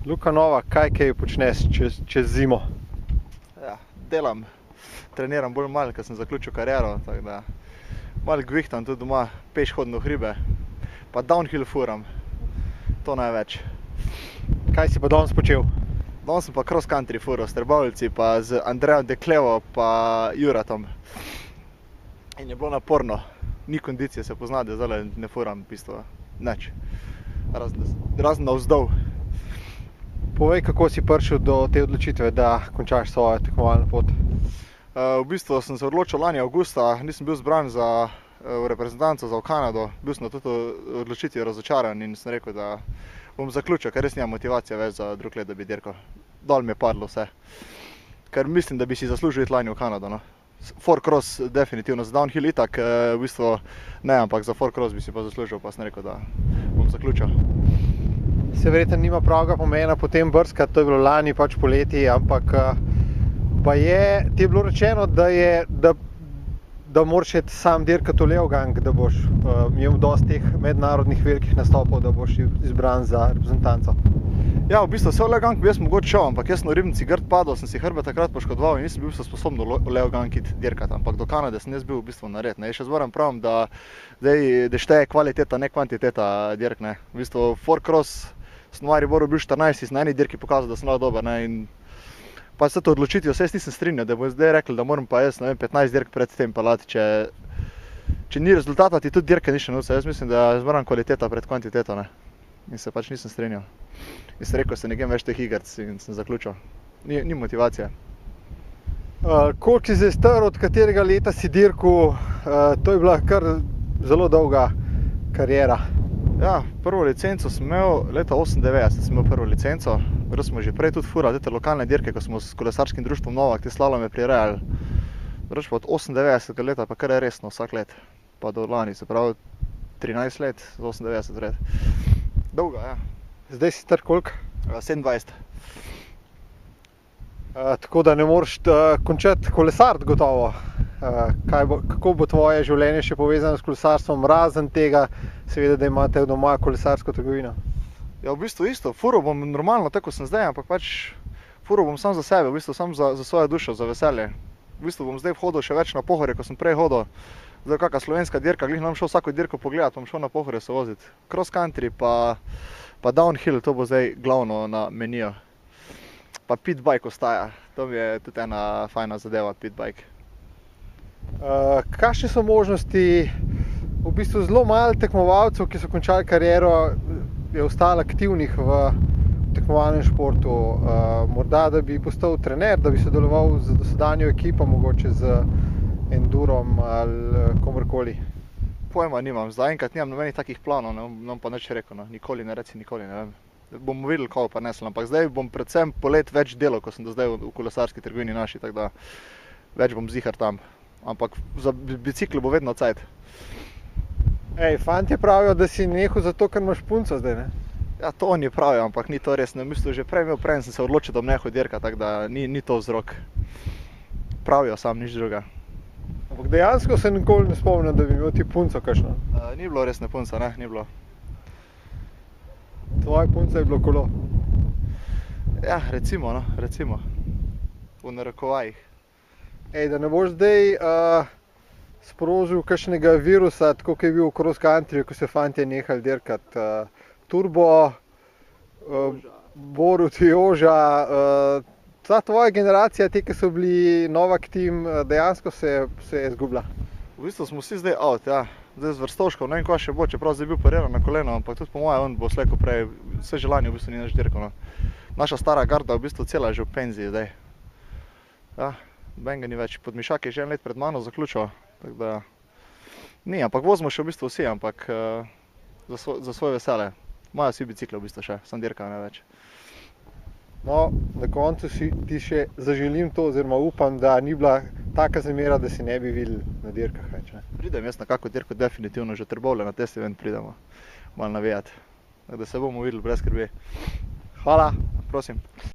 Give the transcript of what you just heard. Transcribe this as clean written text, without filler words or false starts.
Luka Nova, kaj počneš čez zimo? Ja, delam, treniram bolj malo, ker sem zaključil kariero, tako da malo gvihtam tudi doma, peš hodim v hribe, pa downhill furam, to največ. Kaj si pa danes počel? Danes sem pa cross country fural s Trbovljci, pa z Andrejem Deklevo, pa Juratom. In je bilo naporno, ni kondicije, se pozna, da zdaj ne furam v bistvu nič, razen navzdol. Povej, kako si prišel do te odločitve, da končaš svojo tekmovalno pot? V bistvu sem se odločil lani avgusta, nisem bil zbran v reprezentanco za v Kanado. Bil sem na to odločitvi razočaran in sem rekel, da bom zaključil, ker res nimam motivacije več za drug let, da bi dirkal. Dol mi je padlo vse. Ker mislim, da bi si zaslužil iti lani v Kanado, no. Four cross definitivno, za downhill itak v bistvu ne, ampak za four cross bi si pa zaslužil, pa sem rekel, da bom zaključil. Se verjetno nima pravega pomena potem brskati, to je bilo lani pač poleti, ampak pa ti je bilo rečeno, da moraš iti sam dirkati v Leogang, da boš imel dosti teh mednarodnih velikih nastopov, da boš izbran za reprezentanco. Ja, v bistvu vse v Leogang bi jaz mogoče šel, ampak jaz sem v Ribnici grd padel, sem si hrbet takrat poškodoval in nisem bil sposoben v Leogang iti dirkati, ampak do Kanade sem jaz bil v bistvu nared. Jaz še zmeraj pravim, da šteje kvaliteta, ne kvantiteta dirk. V bistvu four cross sem v Mariboru bil 14, na eni dirki pokazal, da sem lahko dober. In pa se to odločitvijo, se jaz nisem strinjal, da bo zdaj rekli, da moram pa jaz 15 dirk pred tem pelati. Če ni rezultata, ti tudi dirke ni še nuca. Jaz mislim, da je zmeraj kvaliteta pred kvantiteto. In se pač nisem strinjal. In sem rekel, se ne grem več teh igrc in sem zaključil. Ni motivacije. Koliko si zdaj star, od katerega leta si dirkal? To je bila kar zelo dolga kariera. Ja, prvo licenco sem imel leta 98, sem imel prvo licenco. Smo že prej tudi furali te lokalne dirke, ko smo s kolesarskim društvom Novak te slalome prirejali. Pa od 98 leta pa kar je resno vsak let, pa do lani, se pravi 13 let, z 98 let. Dolga, ja. Zdaj si star koliko? 27. Tako da ne moreš končati kolesariti gotovo. Kako bo tvoje življenje še povezano s kolesarstvom, razen tega, seveda, da imate doma kolesarsko trgovino? Ja, v bistvu isto. Fural bom normalno, tako kot sem zdaj, ampak pač fural bom sam za sebe, v bistvu sam za svojo dušo, za veselje. V bistvu bom zdaj hodil še več na Pohorje, kot sem prej hodil. Zdaj kakšna slovenska dirka, glih nam šel vsako dirko pogledat, bom šel na Pohorje se voziti. Cross country pa downhill, to bo zdaj glavno na meniju. Pa pit bike ostaja, to mi je tudi ena fajna zadeva, pit bike. Kakšne so možnosti, v bistvu zelo malo tekmovalcev, ki so končali kariero, je ostalo aktivnih v tekmovalnem športu. Morda, da bi postal trener, da bi sodeloval z dosedanjo ekipo, mogoče z endurom ali komorkoli. Pojma nimam, zaenkrat nimam nobenih takih planov, ne bom pa nič rekel, nikoli ne reci nikoli, ne vem. Bomo videli, kako pa nesel, ampak zdaj bom predvsem polet več delal, ko sem do zdaj v kolesarski trgovini naši, tako da več bom zihar tam. Ampak za bicikl bo vedno cajt. Fantje pravijo, da si nehal zato, ker imaš punco zdaj, ne? Ja, to oni pravijo, ampak ni to res. V bistvu že prej sem se odločil, da bom nehal dirkati, tako da ni to vzrok. Pravijo sam, nič druga. Ampak dejansko se nikoli ne spomnim, da bi imel ti punco kakšno? Ni bilo resne punca, ne, ni bilo. Tvoja punca je bilo kolo? Ja, recimo, v narekovajih. Da ne boš zdaj sprožil kakšnega virusa, tako kot je bil v cross countryju, ko se fantje nehali dirkati. Turbo, Borut, Joža, ta tvoja generacija, ti, ki so bili Novak team, dejansko se je izgubila. V bistvu smo vsi zdaj out, ja. Zdaj z Vrstoškov, ne vem, kaj še bo, čeprav zdaj bil pariran na koleno, ampak tudi po moje on bo slej ko prej, vse želanje v bistvu ni nič dirkal. Naša stara garda v bistvu cela že v penziji zdaj. Ja, benga ni več. Podmišak je že en let pred mano zaključil, tako da ni, ampak vozimo še v bistvu vsi, ampak za svoje veselje. Imajo vsi bicikle v bistvu še, sam dirkajo ne več. No, na koncu ti še zaželim to, oziroma upam, da ni bila taka zamera, da si ne bi videli na dirkah več. Pridem jaz na kako dirko, definitivno že Trbovlje, na test event pridemo malo navijati. Da se bomo videli brez skrbi. Hvala. Prosim.